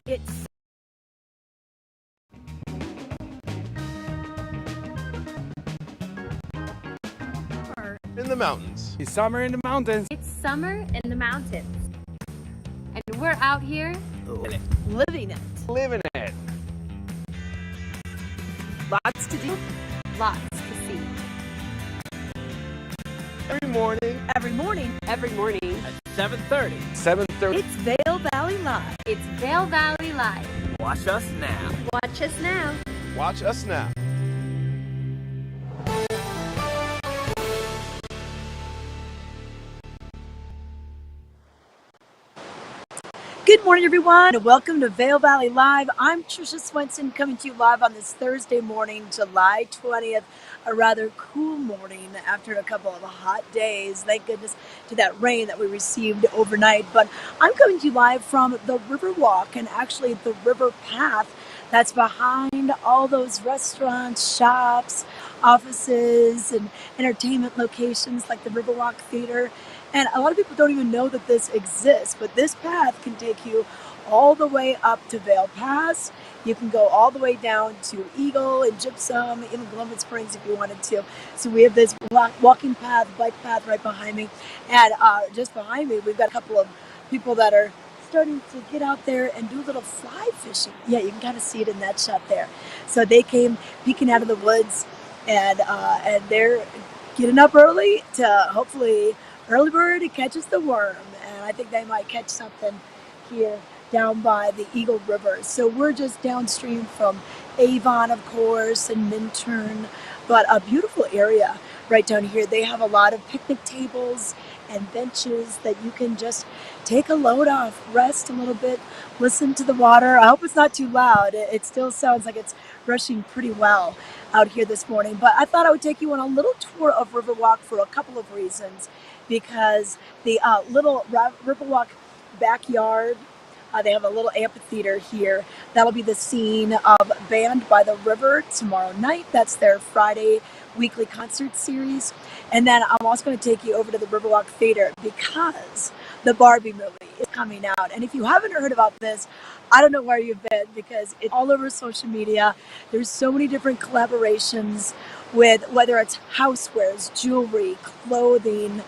It's summer. In the mountains. It's summer in the mountains. It's summer in the mountains. And we're out here living it. Living it. Lots to do, lots to see. Every morning. Every morning. Every morning. At 7:30. 7:30. It's Vail Valley Live. It's Vail Valley Live. Watch us now. Watch us now. Watch us now. Good morning, everyone, and welcome to Vail Valley Live. I'm Tricia Swenson, coming to you live on this Thursday morning, July 20th, a rather cool morning after a couple of hot days. Thank goodness to that rain that we received overnight. But I'm coming to you live from the Riverwalk, and actually the river path that's behind all those restaurants, shops, offices, and entertainment locations like the Riverwalk Theater. And a lot of people don't even know that this exists, but this path can take you all the way up to Vail Pass. You can go all the way down to Eagle and Gypsum, even Columbus Springs if you wanted to. So we have this walking path, bike path right behind me. And just behind me, we've got a couple of people that are starting to get out there and do a little fly fishing. Yeah, you can kind of see it in that shot there. So they came peeking out of the woods, and they're getting up early to hopefully early bird catches the worm, and I think they might catch something here down by the Eagle River. So we're just downstream from Avon, of course, and Minturn, but a beautiful area right down here. They have a lot of picnic tables and benches that you can just take a load off, rest a little bit, listen to the water. I hope it's not too loud. It still sounds like it's rushing pretty well out here this morning. But I thought I would take you on a little tour of Riverwalk for a couple of reasons. Because the little Riverwalk backyard, they have a little amphitheater here. That'll be the scene of Band by the River tomorrow night. That's their Friday weekly concert series. And then I'm also going to take you over to the Riverwalk Theater because the Barbie movie is coming out. And if you haven't heard about this, I don't know where you've been, because it's all over social media. There's so many different collaborations with whether it's housewares, jewelry, clothing.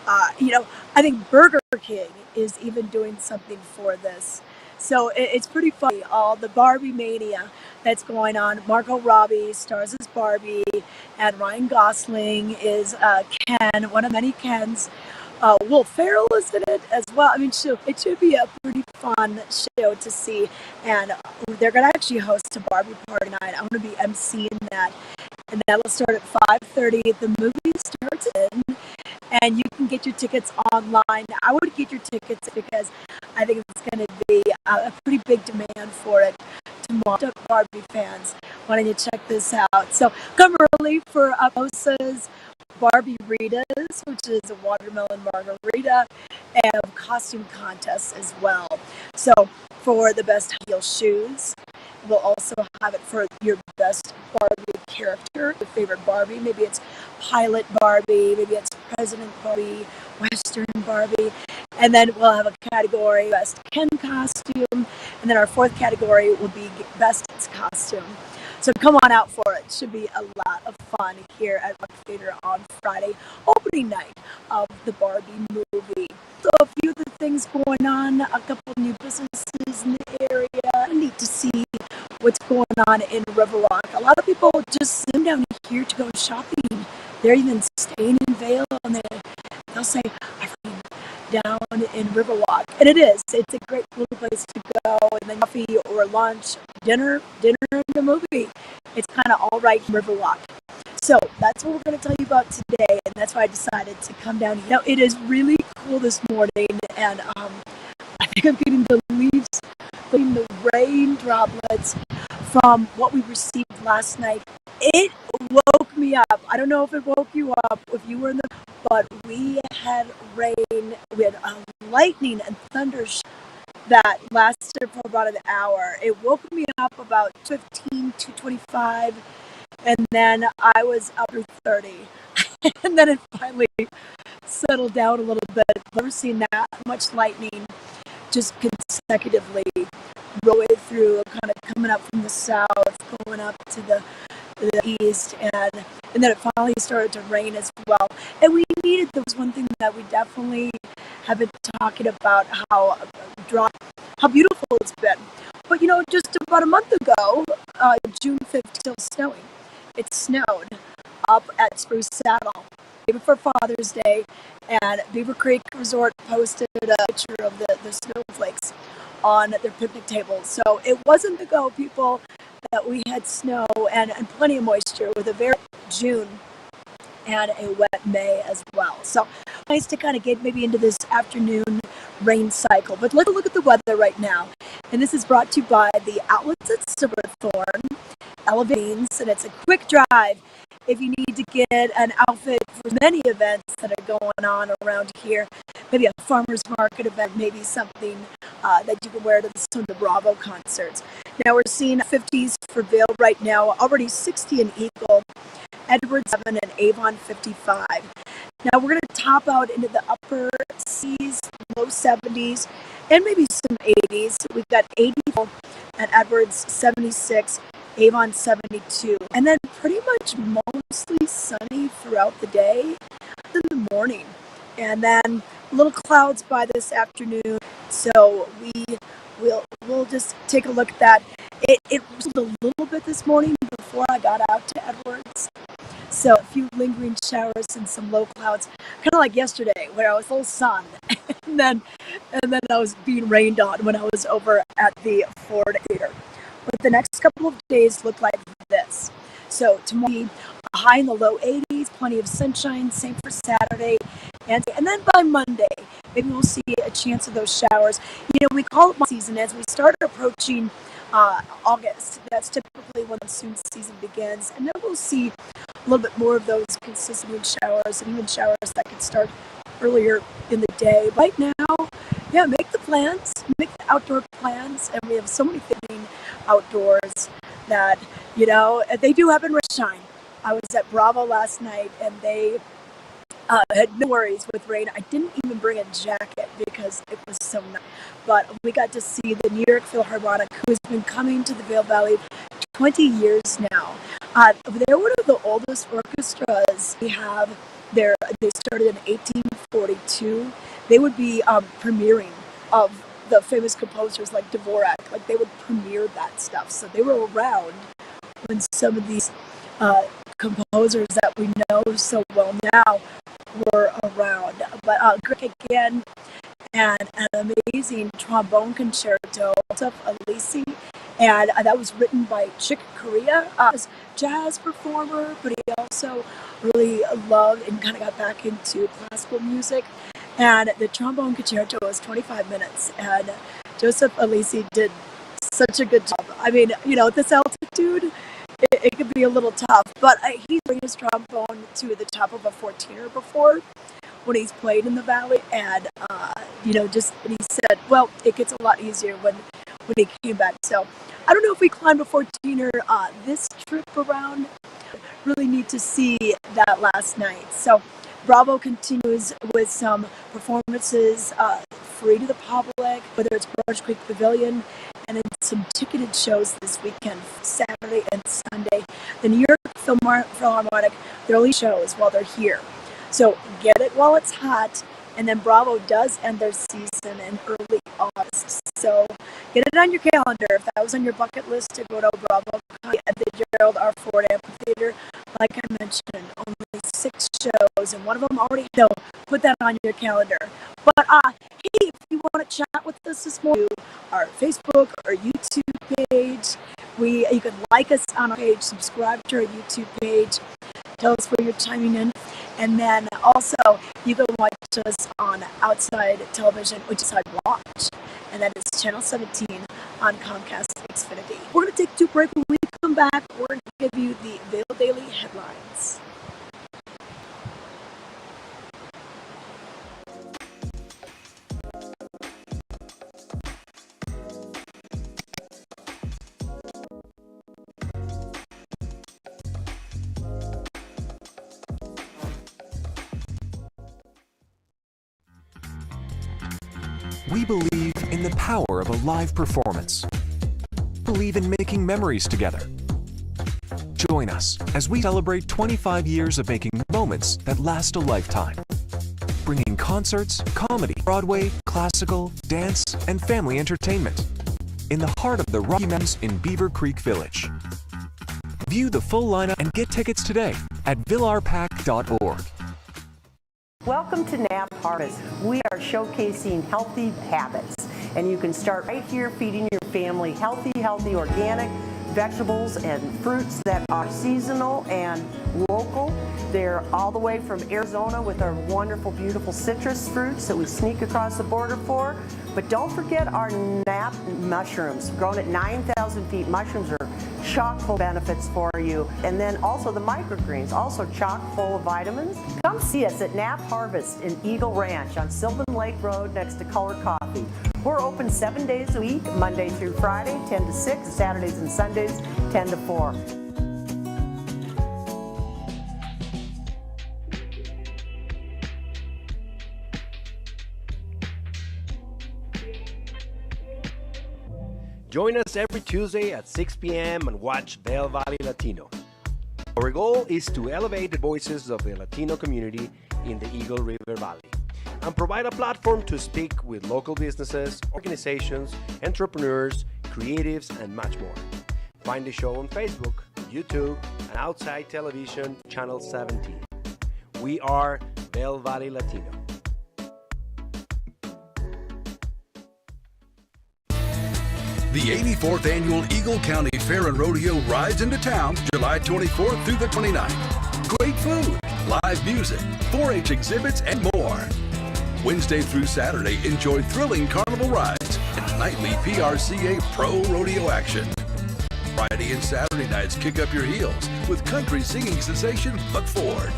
I think Burger King is even doing something for this. So it's pretty funny, all the Barbie mania that's going on. Margot Robbie stars as Barbie, and Ryan Gosling is Ken, one of many Kens. Will Ferrell is in it as well. I mean, it should be a pretty fun show to see. And they're going to actually host a Barbie party night. I'm going to be emceeing that. And that'll start at 5:30. The movie starts in. And you can get your tickets online. I would get your tickets because I think it's going to be a pretty big demand for it tomorrow. Barbie fans, why don't you check this out? So come early for Mosa's Barbie Ritas, which is a watermelon margarita, and a costume contest as well. So for the best high heel shoes, we'll also have it for your best Barbie character, your favorite Barbie. Maybe it's Pilot Barbie, maybe it's President Barbie, Western Barbie. And then we'll have a category, Best Ken Costume. And then our fourth category will be Best Costume. So come on out for it. Should be a lot of fun here at Rock Theater on Friday, opening night of the Barbie movie. So a few of the things going on, a couple of new businesses in the area. Neat to see what's going on in Riverwalk. A lot of people just zoom down here to go shopping. They're even staying in Vail, and they'll say, I'm down in Riverwalk. And it is. It's a great little place to go, and then coffee or lunch, dinner and a movie. It's kind of all right in Riverwalk. So that's what we're going to tell you about today, and that's why I decided to come down here. Now, it is really cool this morning, and I think I'm getting the leaves, the rain droplets from what we received last night. It woke me up. I don't know if it woke you up, if you were in the, but we had rain, we had lightning and thunder that lasted for about an hour. It woke me up about 15 to 25, and then I was up to 30. And then it finally settled down a little bit. I've never seen that much lightning just consecutively rolling through, kind of coming up from the south, going up to the east, and then it finally started to rain as well. And we needed, there was one thing that we definitely have been talking about, how dry, how beautiful it's been. But just about a month ago, June 5th, still snowing. It snowed up at Spruce Saddle, day before Father's Day, and Beaver Creek Resort posted a picture of the snowflakes on their picnic tables. So it wasn't to go, people, that we had snow and plenty of moisture with a very June and a wet May as well. So nice to kind of get maybe into this afternoon rain cycle. But let's look at the weather right now. And this is brought to you by the outlets at Silverthorne, Elevations, and it's a quick drive if you need to get an outfit for many events that are going on around here. Maybe a farmer's market event, maybe something that you can wear to some of the Bravo concerts. Now we're seeing 50s for Vail right now, already 60 in Eagle, Edward 7 and Avon 55. Now we're going to top out into the upper C's, low 70s, and maybe some 80s. We've got 84 at Edwards, 76, Avon 72, and then pretty much mostly sunny throughout the day in the morning, and then little clouds by this afternoon. So we'll just take a look at that. It was a little bit this morning before I got out to Edwards. So a few lingering showers and some low clouds, kind of like yesterday where I was full sun, and then I was being rained on when I was over at the Ford Theater. But the next couple of days look like this. So tomorrow, a high in the low 80s, plenty of sunshine, same for Saturday. And then by Monday, maybe we'll see a chance of those showers. We call it monsoon season as we start approaching August. That's typically when the monsoon season begins. And then we'll see a little bit more of those consistent showers, and even showers that could start earlier in the day. Right now, make the plans, make the outdoor plans, and we have so many things outdoors that, they do have in shine. I was at Bravo last night, and they had no worries with rain. I didn't even bring a jacket because it was so nice. But we got to see the New York Philharmonic, who has been coming to the Vail Valley 20 years now. They're one of the oldest orchestras we have there. They started in 1842. They would be premiering of the famous composers like Dvorak. Like, they would premiere that stuff. So they were around when some of these composers that we know so well now were around. But great again, and an amazing trombone concerto of Alisi, and that was written by Chick Corea, as jazz performer, but he also really loved and kind of got back into classical music. And the trombone concerto was 25 minutes, and Joseph Alisi did such a good job. I mean, at this altitude, it could be a little tough, but he's bringing his trombone to the top of a 14er before when he's played in the valley, and and he said, well, it gets a lot easier when he came back. So I don't know if we climbed a 14er this trip around. Really need to see that last night. So Bravo continues with some performances free to the public, whether it's Brush Creek Pavilion, and in some ticketed shows this weekend, Saturday and Sunday. The New York Philharmonic, their only shows while they're here. So get it while it's hot, and then Bravo does end their season in early August. So get it on your calendar. If that was on your bucket list to go to Bravo at the Gerald R. Ford Amphitheater, like I mentioned, only 6 shows, and one of them already, so put that on your calendar. But hey, if you want to chat with us this morning, our Facebook or YouTube page, you can like us on our page, subscribe to our YouTube page, tell us where you're chiming in, and then also you can watch us on Outside Television, which is I'd Watch, and that is Channel 17 on Comcast Xfinity. We're going to take a 2 break. When we come back, we're going to give you the Vail Daily headlines. We believe in the power of a live performance. believe in making memories together. Join us as we celebrate 25 years of making moments that last a lifetime. Bringing concerts, comedy, Broadway, classical, dance, and family entertainment in the heart of the Rocky Mountains in Beaver Creek Village. View the full lineup and get tickets today at villarpack.org. Welcome to Nap Harvest. We are showcasing healthy habits, and you can start right here feeding your family healthy organic vegetables and fruits that are seasonal and local. They're all the way from Arizona with our wonderful, beautiful citrus fruits that we sneak across the border for. But don't forget our nap mushrooms, grown at 9,000 feet. Mushrooms are chock full of benefits for you. And then also the microgreens, also chock full of vitamins. Come see us at Nap Harvest in Eagle Ranch on Sylvan Lake Road next to Color Coffee. We're open 7 days a week, Monday through Friday, 10 to 6, Saturdays and Sundays, 10 to 4. Join us every Tuesday at 6 p.m. and watch Vail Valley Latino. Our goal is to elevate the voices of the Latino community in the Eagle River Valley and provide a platform to speak with local businesses, organizations, entrepreneurs, creatives, and much more. Find the show on Facebook, YouTube, and Outside Television Channel 17. We are Vail Valley Latino. The 84th Annual Eagle County Fair and Rodeo rides into town July 24th through the 29th. Great food, live music, 4-H exhibits, and more. Wednesday through Saturday, enjoy thrilling carnival rides and nightly PRCA Pro Rodeo action. Friday and Saturday nights kick up your heels with country singing sensation Buck Ford.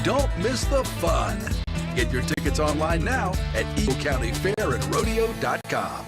Don't miss the fun. Get your tickets online now at EagleCountyFairandRodeo.com.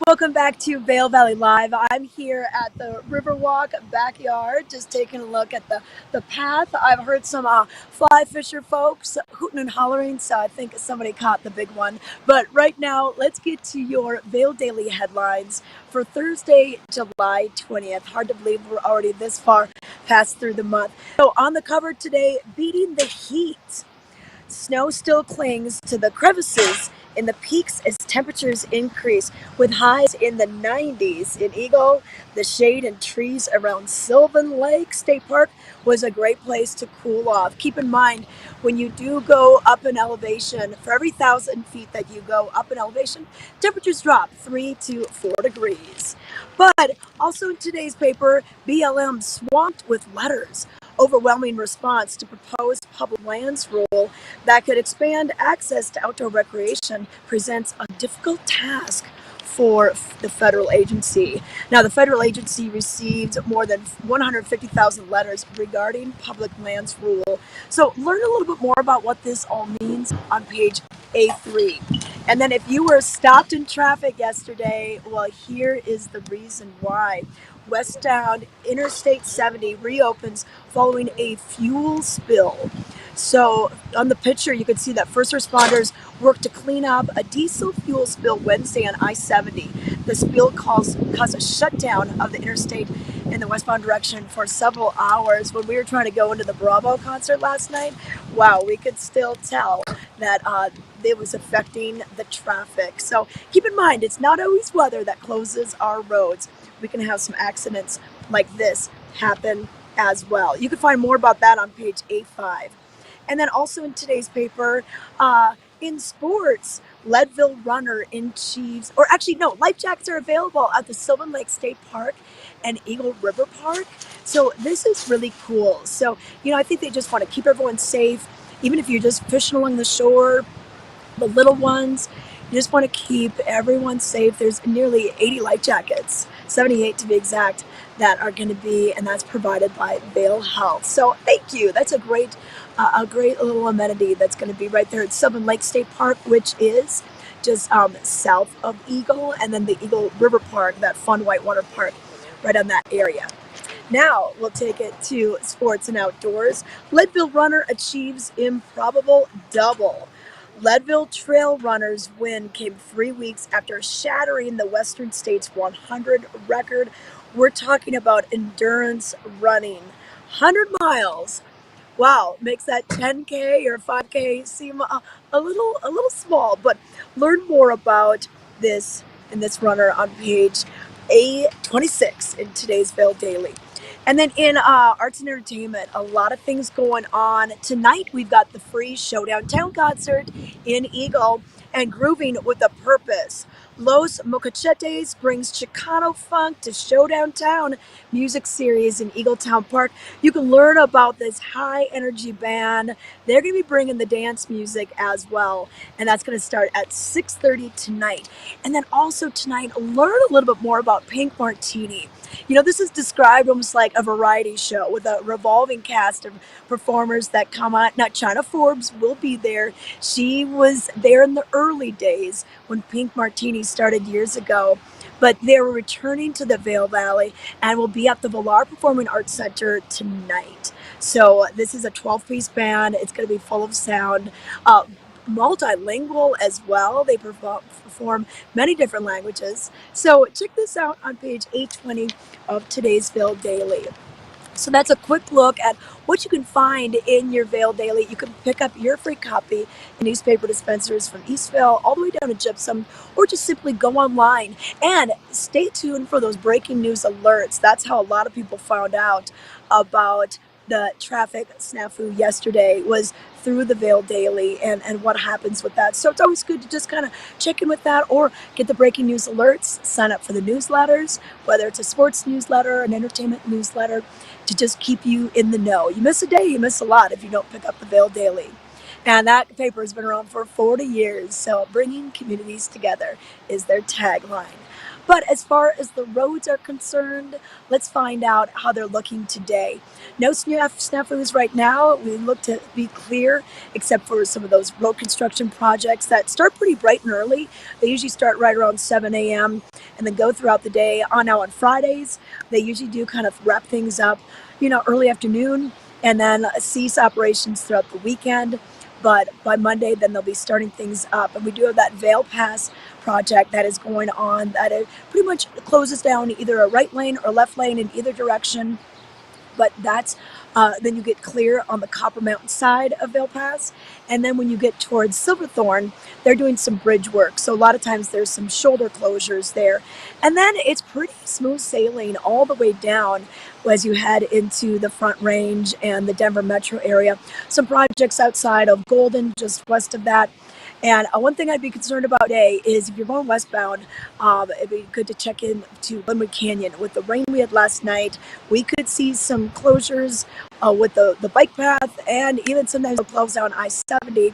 Welcome back to Vail Valley Live. I'm here at the Riverwalk backyard, just taking a look at the path. I've heard some fly fisher folks hooting and hollering, so I think somebody caught the big one. But right now, let's get to your Vail Daily headlines for Thursday, July 20th. Hard to believe we're already this far past through the month. So on the cover today, beating the heat. Snow still clings to the crevices in the peaks as temperatures increase, with highs in the 90s. In Eagle, the shade and trees around Sylvan Lake State Park was a great place to cool off. Keep in mind, when you do go up in elevation, for every 1,000 feet that you go up in elevation, temperatures drop 3 to 4 degrees. But also in today's paper, BLM swamped with letters. Overwhelming response to proposed public lands rule that could expand access to outdoor recreation presents a difficult task for the federal agency. Now, the federal agency received more than 150,000 letters regarding public lands rule. So learn a little bit more about what this all means on page A3. And then if you were stopped in traffic yesterday, well, here is the reason why. Westbound Interstate 70 reopens following a fuel spill. So on the picture, you can see that first responders worked to clean up a diesel fuel spill Wednesday on I-70. The spill caused a shutdown of the interstate in the westbound direction for several hours. When we were trying to go into the Bravo concert last night, wow, we could still tell that it was affecting the traffic. So keep in mind, it's not always weather that closes our roads. We can have some accidents like this happen as well. You can find more about that on page A5. And then also in today's paper, in sports, Leadville runner achieves, or actually no, life jackets are available at the Sylvan Lake State Park and Eagle River Park. So this is really cool. So, I think they just want to keep everyone safe, even if you're just fishing along the shore, the little ones. You just want to keep everyone safe. There's nearly 80 life jackets, 78 to be exact, that are going to be, and that's provided by Vail Health. So thank you. That's a great little amenity that's going to be right there at Sylvan Lake State Park, which is just south of Eagle, and then the Eagle River Park, that fun whitewater park right on that area. Now we'll take it to sports and outdoors. Leadville runner achieves improbable double. Leadville Trail Runners win came 3 weeks after shattering the Western States 100 record. We're talking about endurance running. 100 miles. Wow, makes that 10K or 5K seem a little small, but learn more about this in this runner on page A26 in today's Vail Daily. And then in arts and entertainment, a lot of things going on. Tonight, we've got the free Showdown Town concert in Eagle and Grooving with a Purpose. Los Mocachetes brings Chicano funk to Showdown Town music series in Eagletown Park. You can learn about this high energy band. They're going to be bringing the dance music as well, and that's going to start at 6:30 tonight. And then also tonight, learn a little bit more about Pink Martini. You know, this is described almost like a variety show with a revolving cast of performers that come on. Now, China Forbes will be there. She was there in the early days when Pink Martini started years ago. But they're returning to the Vail Valley and will be at the Villar Performing Arts Center tonight. So this is a 12-piece band. It's going to be full of sound. Multilingual as well. They perform many different languages. So check this out on page 820 of today's Vail Daily. So that's a quick look at what you can find in your Vail Daily. You can pick up your free copy in newspaper dispensers from Eastvale all the way down to Gypsum, or just simply go online and stay tuned for those breaking news alerts. That's how a lot of people found out about the traffic snafu yesterday, was through the Vail Daily and what happens with that. So it's always good to just kind of check in with that or get the breaking news alerts, sign up for the newsletters, whether it's a sports newsletter, an entertainment newsletter, to just keep you in the know. You miss a day, you miss a lot if you don't pick up the Vail Daily. And that paper has been around for 40 years, so bringing communities together is their tagline. But as far as the roads are concerned, let's find out how they're looking today. No snafus right now. We look to be clear, except for some of those road construction projects that start pretty bright and early. They usually start right around 7 a.m. and then go throughout the day. Now on Fridays, they usually do kind of wrap things up, early afternoon, and then cease operations throughout the weekend. But by Monday, then they'll be starting things up. And we do have that Vail Pass project that is going on that it pretty much closes down either a right lane or left lane in either direction. But that's then you get clear on the Copper Mountain side of Vail Pass. And then when you get towards Silverthorne, they're doing some bridge work. So a lot of times there's some shoulder closures there. And then it's pretty smooth sailing all the way down as you head into the Front Range and the Denver metro area. Some projects outside of Golden, just west of that. And one thing I'd be concerned about today is if you're going westbound, it'd be good to check in to Glenwood Canyon. With the rain we had last night, we could see some closures with the bike path and even sometimes the plows down I-70,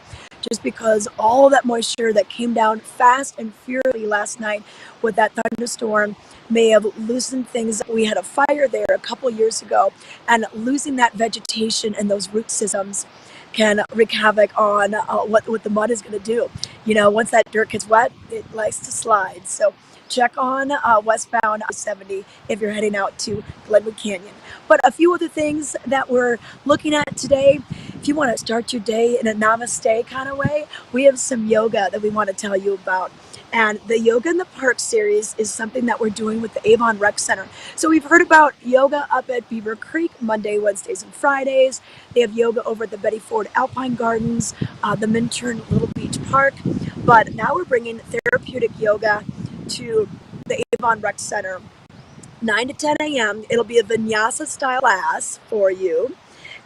just because all that moisture that came down fast and furiously last night with that thunderstorm may have loosened things. We had a fire there a couple years ago, and losing that vegetation and those root systems can wreak havoc on what the mud is going to do. Once that dirt gets wet, it likes to slide. So check on westbound I-70 if you're heading out to Glenwood Canyon. But a few other things that we're looking at today, if you want to start your day in a namaste kind of way, we have some yoga that we want to tell you about. And the Yoga in the Park series is something that we're doing with the Avon Rec Center. So we've heard about yoga up at Beaver Creek Monday, Wednesdays, and Fridays. They have yoga over at the Betty Ford Alpine Gardens, the Minturn Little Beach Park. But now we're bringing therapeutic yoga to the Avon Rec Center. 9 to 10 a.m. It'll be a vinyasa style class for you.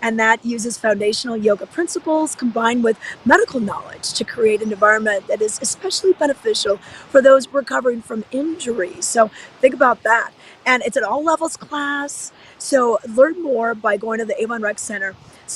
And that uses foundational yoga principles combined with medical knowledge to create an environment that is especially beneficial for those recovering from injuries. So think about that. And it's an all levels class. So learn more by going to the Avon Rec Center.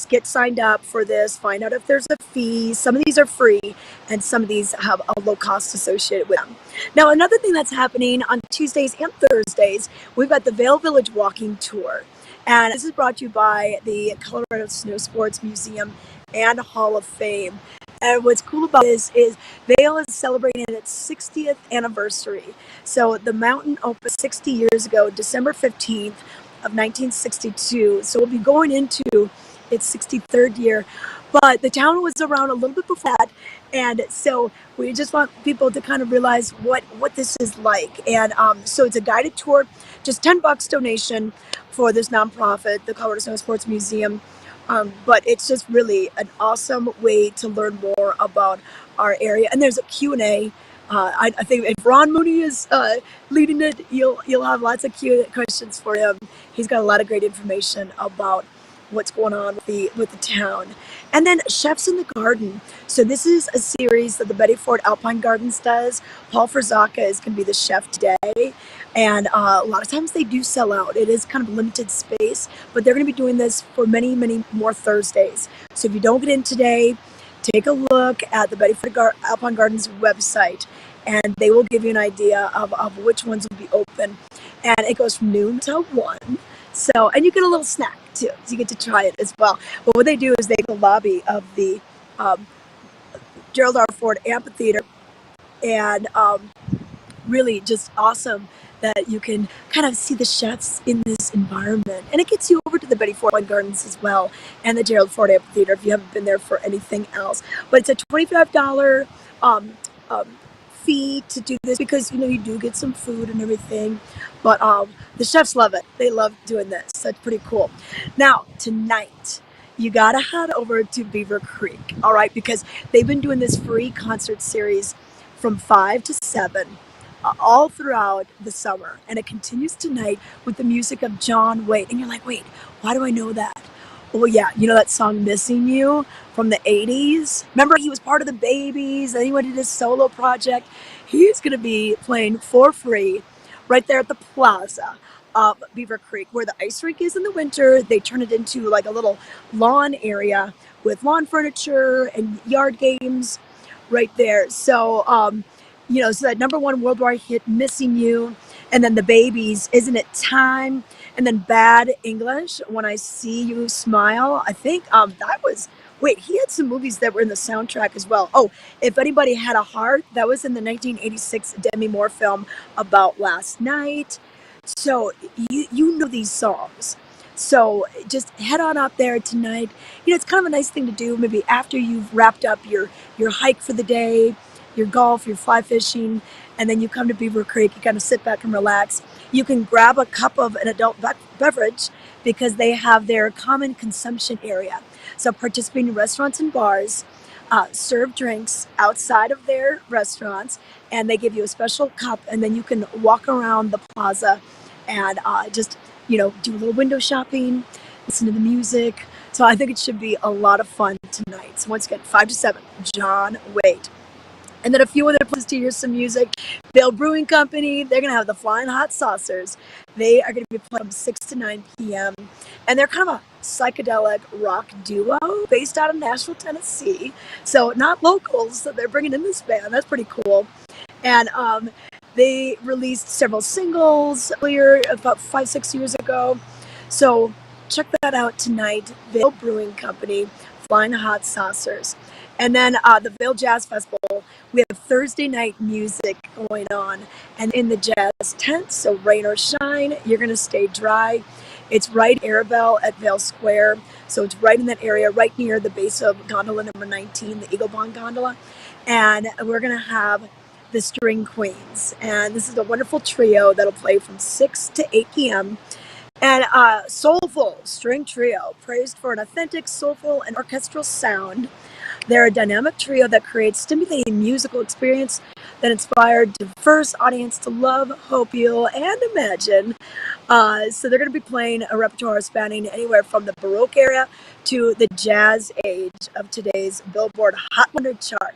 get signed up for this, find out if there's a fee. Some of these are free, and some of these have a low cost associated with them. Now, another thing that's happening on Tuesdays and Thursdays, we've got the Vail Village Walking Tour. And this is brought to you by the Colorado Snow Sports Museum and Hall of Fame. And what's cool about this is Vail is celebrating its 60th anniversary. So the mountain opened 60 years ago, December 15th of 1962. So we'll be going into its 63rd year. But the town was around a little bit before that. And so we just want people to kind of realize what this is like. And so it's a guided tour, just $10 donation for this nonprofit, the Colorado Snow Sports Museum. But it's just really an awesome way to learn more about our area. And there's a Q&A. I think if Ron Mooney is leading it, you'll have lots of Q&A questions for him. He's got a lot of great information about what's going on with the town. And then Chefs in the Garden. So this is a series that the Betty Ford Alpine Gardens does. Paul Ferzaka is going to be the chef today. And a lot of times they do sell out. It is kind of limited space, but they're going to be doing this for many, many more Thursdays. So if you don't get in today, take a look at the Betty Ford Alpine Gardens website, and they will give you an idea of which ones will be open. And it goes from noon till 1. So, and you get a little snack too, so you get to try it as well. But what they do is they go to the lobby of the Gerald R. Ford Amphitheater, and really just awesome that you can kind of see the chefs in this environment. And it gets you over to the Betty Ford Gardens as well, and the Gerald Ford Amphitheater if you haven't been there for anything else. But it's a $25 fee to do this, because you do get some food and everything. But the chefs love it. They love doing this. That's pretty cool. Now, tonight, you gotta head over to Beaver Creek, all right? Because they've been doing this free concert series from 5 to 7 all throughout the summer. And it continues tonight with the music of John Waite. And you're like, wait, why do I know that? Well, yeah, you know that song Missing You from the 80s? Remember, he was part of the Babies, and he went into his solo project. He's going to be playing for free right there at the plaza of Beaver Creek, where the ice rink is in the winter. They turn it into like a little lawn area with lawn furniture and yard games right there. So, so that #1 worldwide hit, Missing You, and then the Babies, Isn't It Time? And then Bad English, When I See You Smile. I think he had some movies that were in the soundtrack as well. Oh, If Anybody Had a Heart, that was in the 1986 Demi Moore film About Last Night. So you know these songs. So just head on out there tonight. It's kind of a nice thing to do maybe after you've wrapped up your hike for the day, your golf, your fly fishing, and then you come to Beaver Creek. You kind of sit back and relax. You can grab a cup of an adult beverage, because they have their common consumption area. So participating restaurants and bars serve drinks outside of their restaurants, and they give you a special cup, and then you can walk around the plaza and just do a little window shopping, listen to the music. So I think it should be a lot of fun tonight. So once again, 5 to 7, John Waite. And then a few other places to hear some music. Vail Brewing Company, they're going to have the Flying Hot Saucers. They are going to be playing from 6 to 9 p.m. And they're kind of a psychedelic rock duo based out of Nashville, Tennessee. So not locals, so they're bringing in this band. That's pretty cool. And they released several singles earlier, about 5-6 years ago. So check that out tonight. Vail Brewing Company, Flying Hot Saucers. And then the Vail Jazz Festival, we have Thursday night music going on, and in the jazz tent, so rain or shine, you're going to stay dry. It's right Arabelle at Vail Square, so it's right in that area, right near the base of gondola number 19, the Eagle Bond gondola. And we're going to have the String Queens, and this is a wonderful trio that'll play from 6 to 8 p.m. And soulful string trio, praised for an authentic, soulful, and orchestral sound. They're a dynamic trio that creates stimulating musical experience that inspire a diverse audience to love, hope, feel, and imagine. So they're going to be playing a repertoire spanning anywhere from the Baroque era to the jazz age of today's Billboard Hot 100 chart.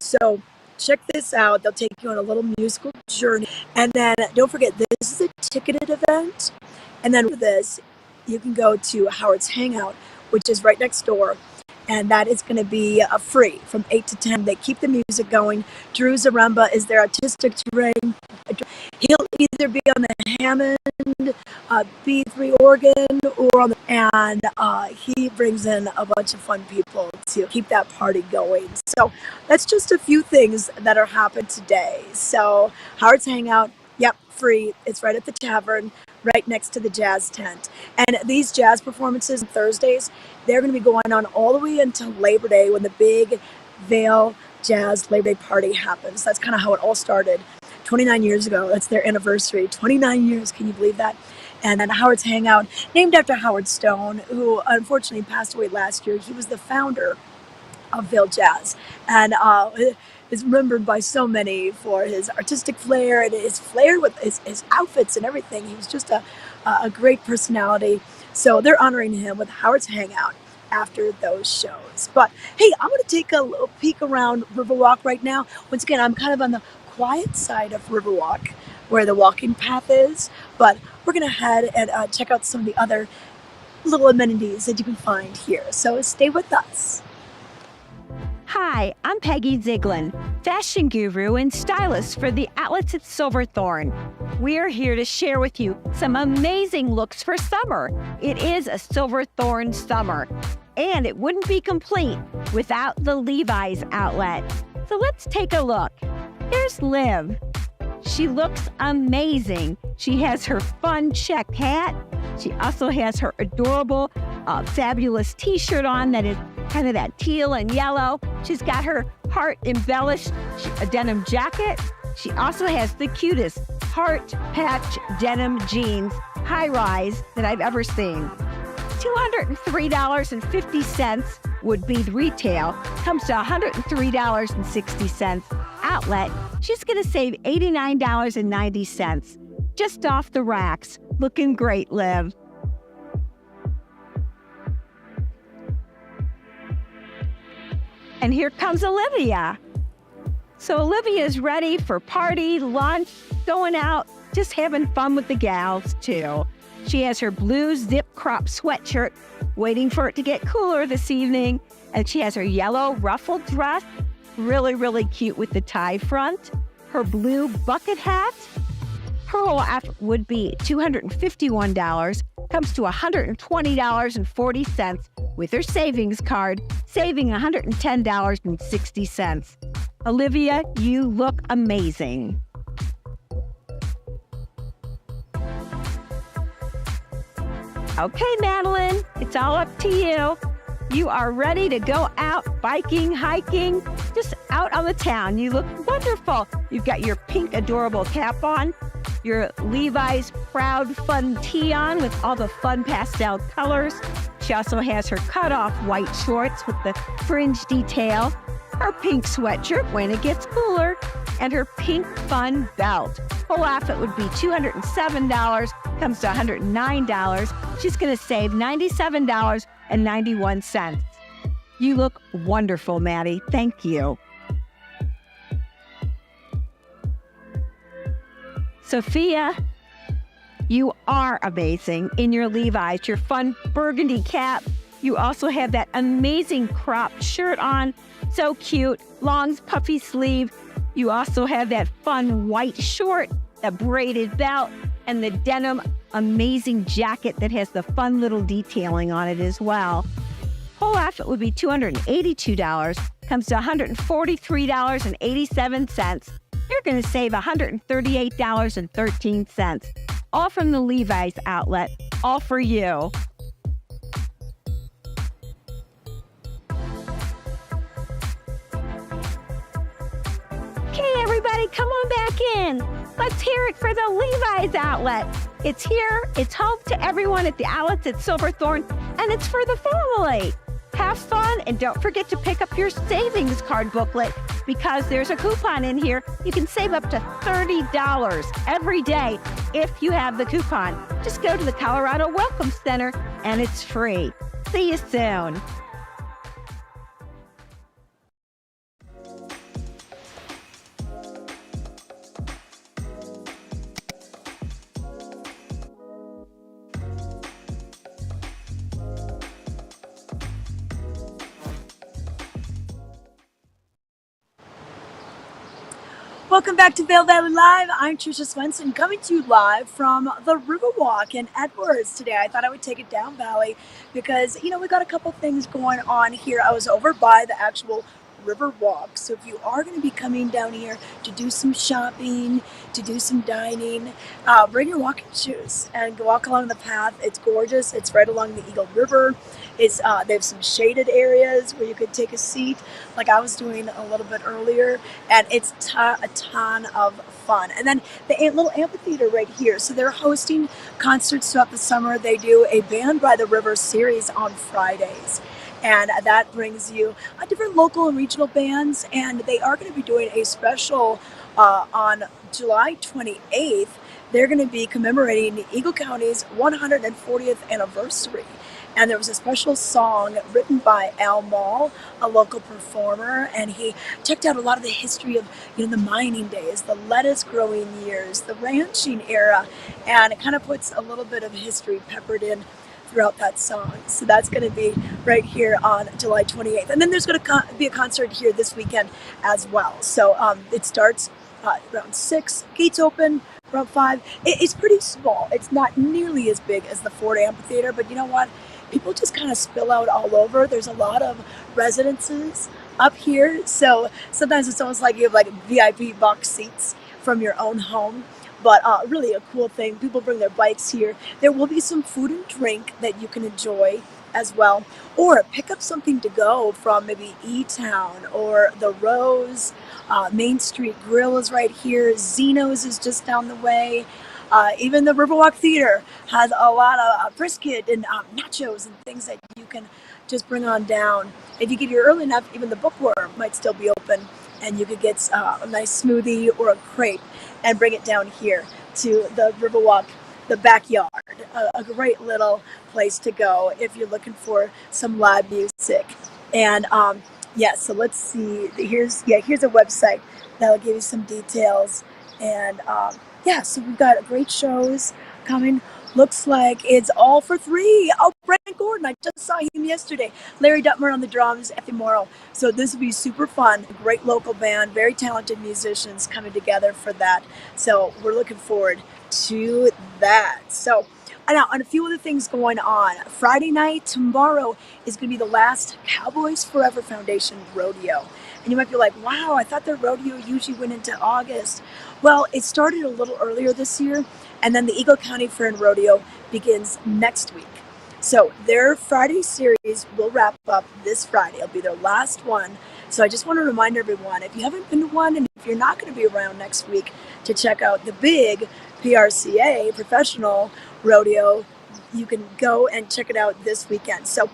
So check this out. They'll take you on a little musical journey. And then don't forget, this is a ticketed event. And then with this, you can go to Howard's Hangout, which is right next door. And that is going to be free from 8 to 10. They keep the music going. Drew Zaremba is their artistic director. He'll either be on the Hammond B3 organ or on the, and he brings in a bunch of fun people to keep that party going. So that's just a few things that are happening today. So Howard's Hangout, yep, free. It's right at the tavern, right next to the jazz tent. And these jazz performances on Thursdays, they're going to be going on all the way until Labor Day when the big Vail Jazz Labor Day party happens. That's kind of how it all started 29 years ago. That's their anniversary. 29 years, can you believe that? And then Howard's Hangout, named after Howard Stone, who unfortunately passed away last year. He was the founder of Vail Jazz, and is remembered by so many for his artistic flair and his flair with his outfits and everything. He was just a great personality. So they're honoring him with Howard's Hangout after those shows. But hey, I'm going to take a little peek around Riverwalk right now. Once again, I'm kind of on the quiet side of Riverwalk where the walking path is, but we're going to head and check out some of the other little amenities that you can find here. So stay with us. Hi, I'm Peggy Ziegler, fashion guru and stylist for the outlets at Silverthorne. We're here to share with you some amazing looks for summer. It is a Silverthorne summer, and it wouldn't be complete without the Levi's outlet. So let's take a look. Here's Liv. She looks amazing. She has her fun check hat. She also has her adorable, fabulous t-shirt on that is kind of that teal and yellow. She's got her heart embellished a denim jacket. She also has the cutest heart patch denim jeans, high rise, that I've ever seen. $203.50 would be retail, comes to $103.60 outlet. She's going to save $89.90 just off the racks. Looking great, Liv. And here comes Olivia. So Olivia is ready for party, lunch, going out, just having fun with the gals too. She has her blue zip crop sweatshirt, waiting for it to get cooler this evening. And she has her yellow ruffled dress, really, really cute with the tie front. Her blue bucket hat. Her whole outfit would be $251, comes to $120.40 with her savings card, saving $110.60. Olivia, you look amazing. Okay, Madeline, it's all up to you. You are ready to go out biking, hiking, just out on the town. You look wonderful. You've got your pink adorable cap on, your Levi's Proud Fun tee on with all the fun pastel colors. She also has her cut-off white shorts with the fringe detail, her pink sweatshirt when it gets cooler, and her pink fun belt. Whole outfit would be $207, comes to $109. She's going to save $97.91. You look wonderful, Maddie. Thank you. Sophia, you are amazing in your Levi's, your fun burgundy cap. You also have that amazing cropped shirt on. So cute, long puffy sleeve. You also have that fun white short, the braided belt, and the denim amazing jacket that has the fun little detailing on it as well. Whole outfit would be $282, comes to $143.87. You're going to save $138.13. All from the Levi's outlet, all for you. Okay, everybody, come on back in. Let's hear it for the Levi's outlet. It's here, it's home to everyone at the outlets at Silverthorne, and it's for the family. Have fun, and don't forget to pick up your savings card booklet because there's a coupon in here. You can save up to $30 every day if you have the coupon. Just go to the Colorado Welcome Center, and it's free. See you soon. Welcome back to Vail Valley Live. I'm Tricia Swenson coming to you live from the Riverwalk in Edwards today. I thought I would take it down valley because, we got a couple things going on here. I was over by the actual Riverwalk. So if you are going to be coming down here to do some shopping, to do some dining, bring your walking shoes and walk along the path. It's gorgeous. It's right along the Eagle River. They have some shaded areas where you could take a seat like I was doing a little bit earlier, and it's a ton of fun. And then the little amphitheater right here. So they're hosting concerts throughout the summer. They do a Band by the River series on Fridays. And that brings you different local and regional bands. And they are going to be doing a special on July 28th. They're going to be commemorating Eagle County's 140th anniversary. And there was a special song written by Al Mall, a local performer, and he checked out a lot of the history of the mining days, the lettuce growing years, the ranching era, and it kind of puts a little bit of history peppered in throughout that song. So that's going to be right here on July 28th. And then there's going to be a concert here this weekend as well. So it starts around 6, gates open around 5. It's pretty small. It's not nearly as big as the Ford Amphitheater, but you know what? People just kind of spill out all over. There's a lot of residences up here. So sometimes it's almost like you have VIP box seats from your own home. But really a cool thing. People bring their bikes here. There will be some food and drink that you can enjoy as well. Or pick up something to go from maybe E-Town or the Rose. Main Street Grill is right here. Zeno's is just down the way. Even the Riverwalk Theater has a lot of brisket and nachos and things that you can just bring on down. If you get here early enough, even the Bookworm might still be open, and you could get a nice smoothie or a crepe and bring it down here to the Riverwalk, the backyard. A great little place to go if you're looking for some live music. And so let's see. Here's a website that'll give you some details. And so we've got great shows coming. Looks like it's all for free. Oh, Brent Gordon, I just saw him yesterday. Larry Duttmer on the drums, Effie Morrow. So this will be super fun. Great local band, very talented musicians coming together for that. So we're looking forward to that. So now, and a few other things going on. Friday night, tomorrow, is going to be the last Cowboys Forever Foundation rodeo. And you might be like, wow, I thought their rodeo usually went into August. Well, it started a little earlier this year, and then the Eagle County Fair and Rodeo begins next week. So their Friday series will wrap up this Friday. It'll be their last one. So I just want to remind everyone, if you haven't been to one, and if you're not going to be around next week, to check out the big PRCA, Professional Rodeo, you can go and check it out this weekend. So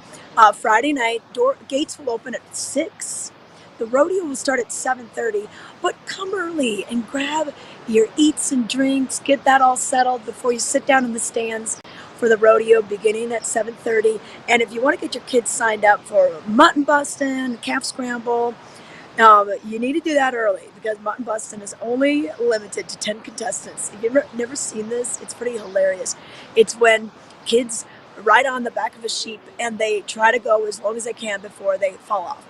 Friday night, gates will open at 6. The rodeo will start at 7:30, but come early and grab your eats and drinks, get that all settled before you sit down in the stands for the rodeo beginning at 7:30. And if you want to get your kids signed up for mutton busting, calf scramble, you need to do that early because mutton busting is only limited to 10 contestants. If you've never seen this, it's pretty hilarious. It's when kids ride on the back of a sheep and they try to go as long as they can before they fall off.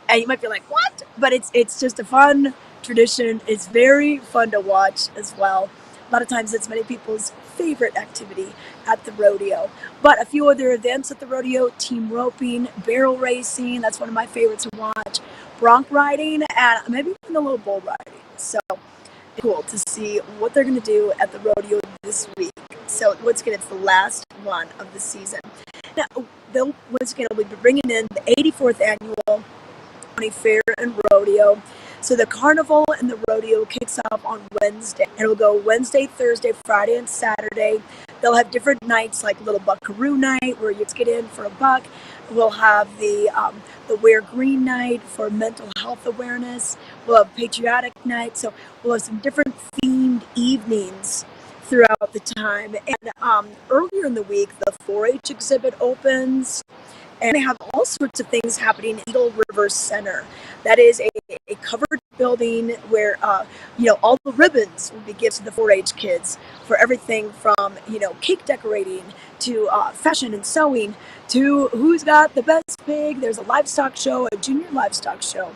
And you might be like, what? But it's just a fun tradition. It's very fun to watch as well. A lot of times it's many people's favorite activity at the rodeo. But a few other events at the rodeo: team roping, barrel racing, that's one of my favorites to watch, bronc riding, and maybe even a little bull riding. So it's cool to see what they're going to do at the rodeo this week. So once again, it's the last one of the season. Now, they'll be bringing in the 84th annual Fair and Rodeo. So the carnival and the rodeo kicks off on Wednesday, and it'll go Wednesday, Thursday, Friday, and Saturday. They'll have different nights like Little Buckaroo Night, where you get in for $1. We'll have the Wear Green Night for mental health awareness. We'll have Patriotic Night. So we'll have some different themed evenings throughout the time. And earlier in the week, the 4-H exhibit opens. And they have all sorts of things happening in Eagle River Center. That is a covered building where, all the ribbons will be given to the 4-H kids for everything from, cake decorating to fashion and sewing to who's got the best pig. There's a livestock show, a junior livestock show.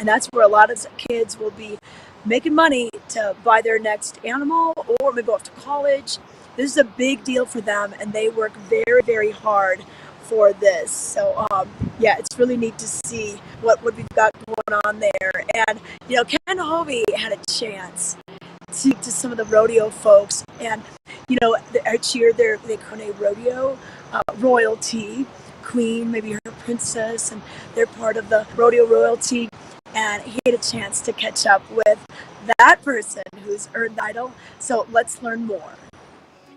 And that's where a lot of kids will be making money to buy their next animal or maybe go off to college. This is a big deal for them, and they work very, very hard for this. So yeah, it's really neat to see what we've got going on there. And Ken Hovey had a chance to speak to some of the rodeo folks, and each year they crown a rodeo royalty queen, maybe her princess, and they're part of the rodeo royalty. And he had a chance to catch up with that person who's earned the title. So let's learn more.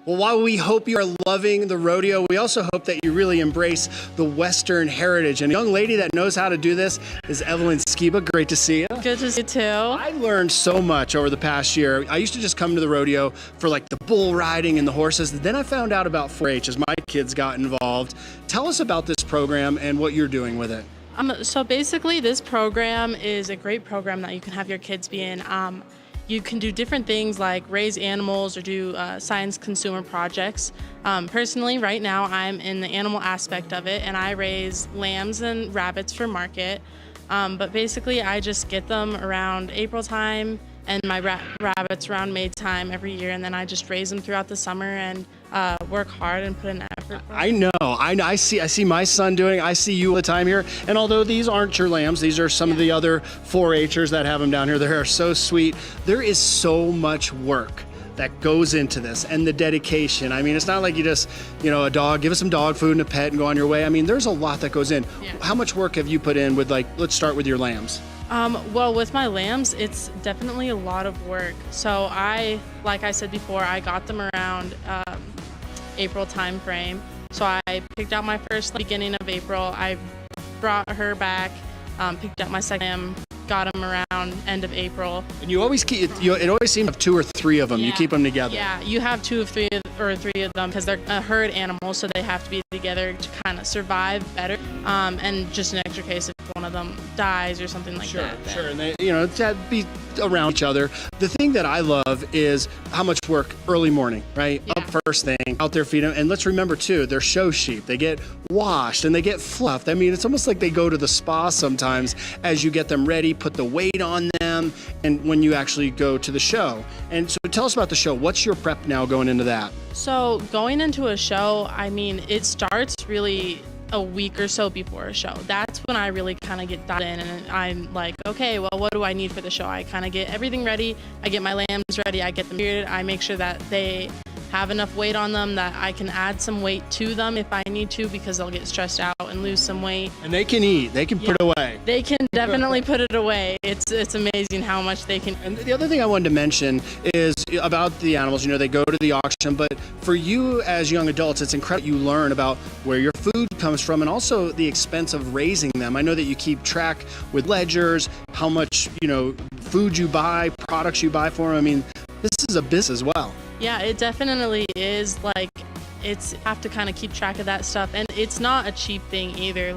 Well, while we hope you are loving the rodeo, we also hope that you really embrace the Western heritage. And a young lady that knows how to do this is Evelyn Skiba. Great to see you. Good to see you too. I learned so much over the past year. I used to just come to the rodeo for like the bull riding and the horses. Then I found out about 4-H as my kids got involved. Tell us about this program and what you're doing with it. So basically, this program is a great program that you can have your kids be in. You can do different things like raise animals or do science consumer projects. Personally, right now, I'm in the animal aspect of it, and I raise lambs and rabbits for market. But basically, I just get them around April time and my rabbits around May time every year, and then I just raise them throughout the summer and work hard and put in effort. I know. I see my son doing it. I see you all the time here. And although these aren't your lambs, these are some of the other 4-Hers that have them down here. They are so sweet. There is so much work that goes into this and the dedication. I mean, it's not like you just, a dog, give us some dog food and a pet and go on your way. I mean, there's a lot that goes in. Yeah. How much work have you put in with, let's start with your lambs? Well, with my lambs, it's definitely a lot of work. So like I said before, I got them around April time frame. So I picked out my first beginning of April. I brought her back, picked out my second lamb, got them around end of April. And you always keep, it always seems to have 2 or 3 of them. Yeah. You keep them together. Yeah, you have 2 or 3 of them because they're a herd animal, so they have to be together to kind of survive better. And just an extra case if one of them dies or something like that. Sure, and they, to be around each other. The thing that I love is how much work early morning, right? Yeah. Up first thing, out there feeding them. And let's remember too, they're show sheep. They get washed and they get fluffed. I mean, it's almost like they go to the spa sometimes as you get them ready, put the weight on them, and when you actually go to the show. And so tell us about the show. What's your prep now going into that? So going into a show, I mean, it starts really a week or so before a show. That's when I really kind of get dialed in, and I'm like, okay, well, what do I need for the show? I kind of get everything ready. I get my lambs ready. I get them bearded. I make sure that they have enough weight on them that I can add some weight to them if I need to, because they'll get stressed out and lose some weight. And they can eat. They can put it away. They can definitely put it away. It's amazing how much they can. And the other thing I wanted to mention is about the animals. They go to the auction, but for you as young adults, it's incredible you learn about where your food comes from and also the expense of raising them. I know that you keep track with ledgers, how much, food you buy, products you buy for them. I mean, this is a business as well. Yeah, it definitely is. It's have to kind of keep track of that stuff, and it's not a cheap thing either.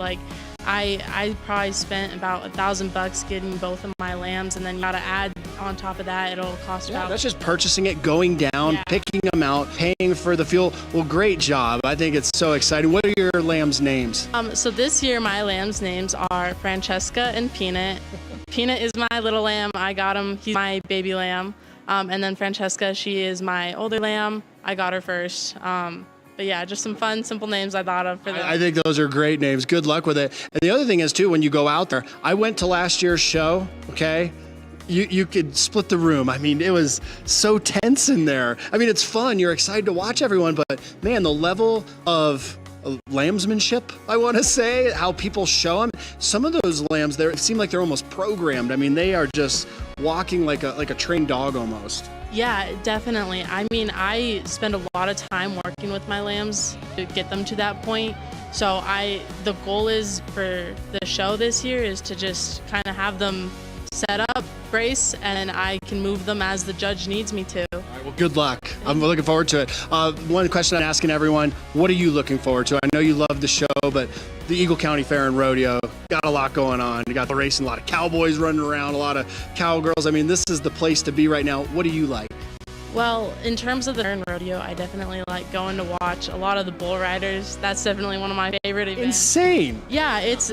I probably spent about $1,000 getting both of my lambs, and then you gotta add on top of that, it'll cost about. That's just purchasing it, going down, picking them out, paying for the fuel. Well, great job. I think it's so exciting. What are your lambs' names? So this year my lambs' names are Francesca and Peanut. Peanut is my little lamb. I got him. He's my baby lamb. And then Francesca, she is my older lamb. I got her first. But yeah, just some fun, simple names I thought of for them. I think those are great names. Good luck with it. And the other thing is, too, when you go out there, I went to last year's show, okay? You could split the room. I mean, it was so tense in there. I mean, it's fun. You're excited to watch everyone. But, man, the level of lambsmanship, I want to say, how people show them. Some of those lambs, it seem like they're almost programmed. I mean, they are just walking like a trained dog almost. Yeah, definitely. I mean, I spend a lot of time working with my lambs to get them to that point. So the goal is for the show this year is to just kind of have them set up, brace, and I can move them as the judge needs me to. All right, well, good luck. I'm looking forward to it. One question I'm asking everyone, what are you looking forward to? I know you love the show, but the Eagle County Fair and Rodeo got a lot going on. You got the racing, a lot of cowboys running around, a lot of cowgirls. I mean, this is the place to be right now. What do you like? Well, in terms of the fair and rodeo, I definitely like going to watch a lot of the bull riders. That's definitely one of my favorite events. Insane. Yeah, it's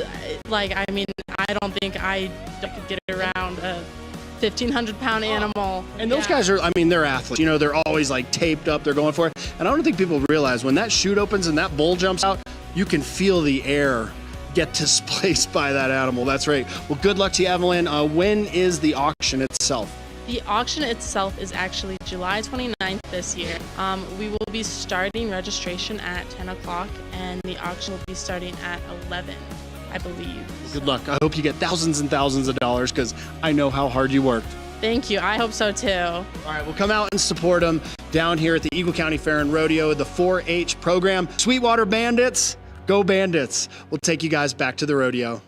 like, I mean, I I don't think I could get around a 1,500-pound animal. And those guys are, I mean, they're athletes. You know, they're always like taped up, they're going for it. And I don't think people realize when that chute opens and that bull jumps out, you can feel the air get displaced by that animal. That's right. Well, good luck to you, Evelyn. When is the auction itself? The auction itself is actually July 29th this year. We will be starting registration at 10 o'clock, and the auction will be starting at 11, I believe. Good luck. I hope you get thousands and thousands of dollars because I know how hard you worked. Thank you. I hope so too. All right, we'll come out and support them down here at the Eagle County Fair and Rodeo, the 4-H program. Sweetwater Bandits, go Bandits. We'll take you guys back to the rodeo.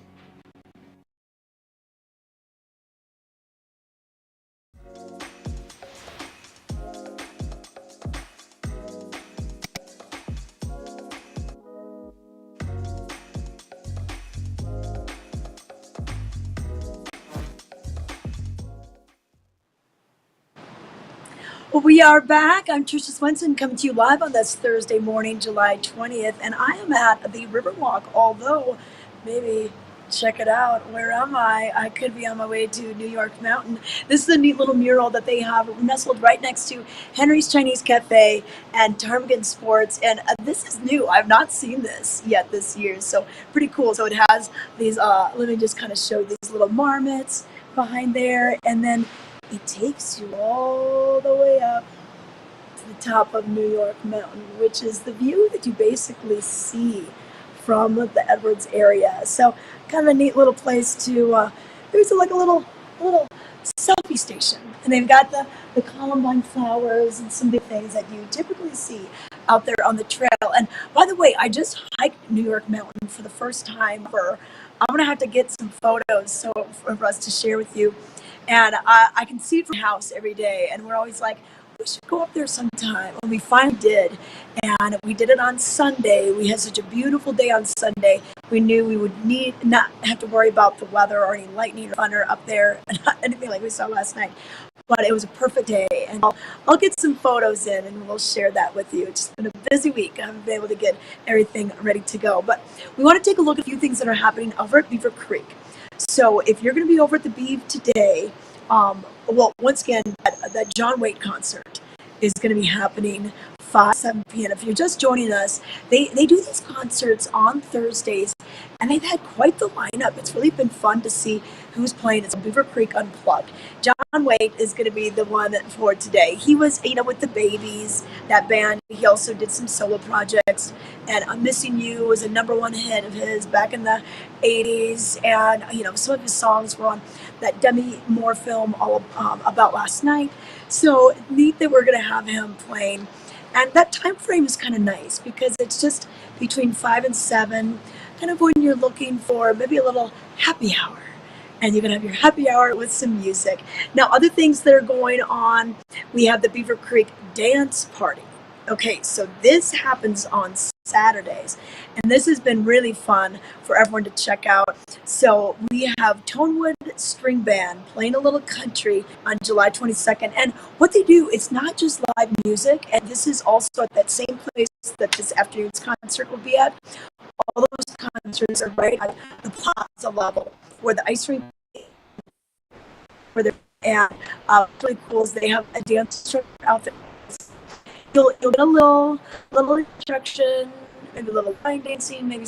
We are back. I'm Tricia Swenson coming to you live on this Thursday morning, July 20th, and I am at the Riverwalk, although maybe check it out. Where am I? I could be on my way to New York Mountain. This is a neat little mural that they have nestled right next to Henry's Chinese Cafe and Ptarmigan Sports, and this is new. I've not seen this yet this year, so pretty cool. So it has these, let me just kind of show these little marmots behind there, and then it takes you all the way up to the top of New York Mountain, which is the view that you basically see from the Edwards area. So kind of a neat little place to, there's like a little selfie station. And they've got the columbine flowers and some big things that you typically see out there on the trail. And by the way, I just hiked New York Mountain for the first time ever. I'm going to have to get some photos for us to share with you. And I can see it from the house every day, and we're always like, we should go up there sometime. And we finally did, and we did it on Sunday. We had such a beautiful day on Sunday. We knew we would not have to worry about the weather or any lightning or thunder up there, not anything like we saw last night. But it was a perfect day, and I'll get some photos in, and we'll share that with you. It's just been a busy week. I haven't been able to get everything ready to go. But we want to take a look at a few things that are happening over at Beaver Creek. So if you're going to be over at the Beeve today, well, once again, that John Waite concert is going to be happening 7 p.m. If you're just joining us, they do these concerts on Thursdays, and they've had quite the lineup. It's really been fun to see who's playing. It's Beaver Creek Unplugged. John Waite is going to be the one for today. He was, with the Babies, that band. He also did some solo projects, and I'm Missing You was a #1 hit of his back in the 80s, and, some of his songs were on that Demi Moore film all about last night. So neat that we're going to have him playing. And that time frame is kind of nice because it's just between 5 and 7, kind of when you're looking for maybe a little happy hour. And you're going to have your happy hour with some music. Now, other things that are going on, we have the Beaver Creek Dance Party. Okay, so this happens on Saturdays, and this has been really fun for everyone to check out. So we have Tonewood String Band playing a little country on July 22nd, and what they do, it's not just live music, and this is also at that same place that this afternoon's concert will be at. All those concerts are right at the plaza level where the ice rink, where they're at. Really cool is they have a dance instructor out there. You'll get a little instruction, maybe a little line dancing, maybe.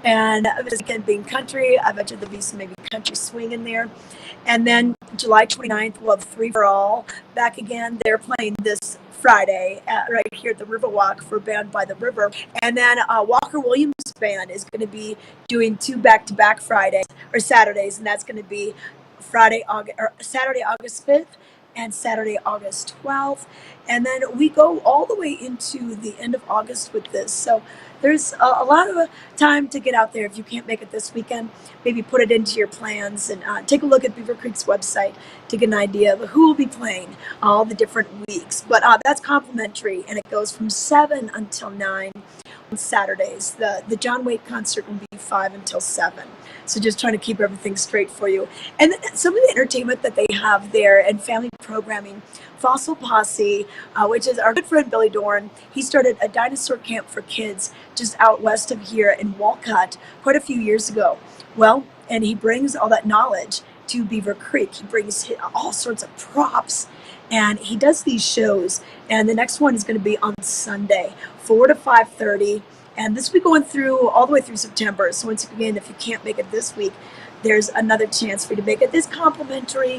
And again, being country, I bet you there'll be some maybe country swing in there. And then July 29th, we'll have Free for All back again. They're playing this Friday right here at the Riverwalk for Band by the River. And then Walker Williams Band is going to be doing 2 back-to-back Fridays or Saturdays, and that's going to be Saturday, August 5th and Saturday, August 12th. And then we go all the way into the end of August with this. So there's a lot of time to get out there. If you can't make it this weekend, maybe put it into your plans and take a look at Beaver Creek's website to get an idea of who will be playing all the different weeks. But that's complimentary, and it goes from 7 until 9 on Saturdays. The John Waite concert will be 5 until 7. So just trying to keep everything straight for you. And then some of the entertainment that they have there and family programming, Fossil Posse, which is our good friend Billy Dorn. He started a dinosaur camp for kids just out west of here in Walcott quite a few years ago. Well, and he brings all that knowledge to Beaver Creek. He brings all sorts of props, and he does these shows. And the next one is going to be on Sunday, 4 to 5:30. And this will be going through all the way through September. So once again, if you can't make it this week, there's another chance for you to make it. This complimentary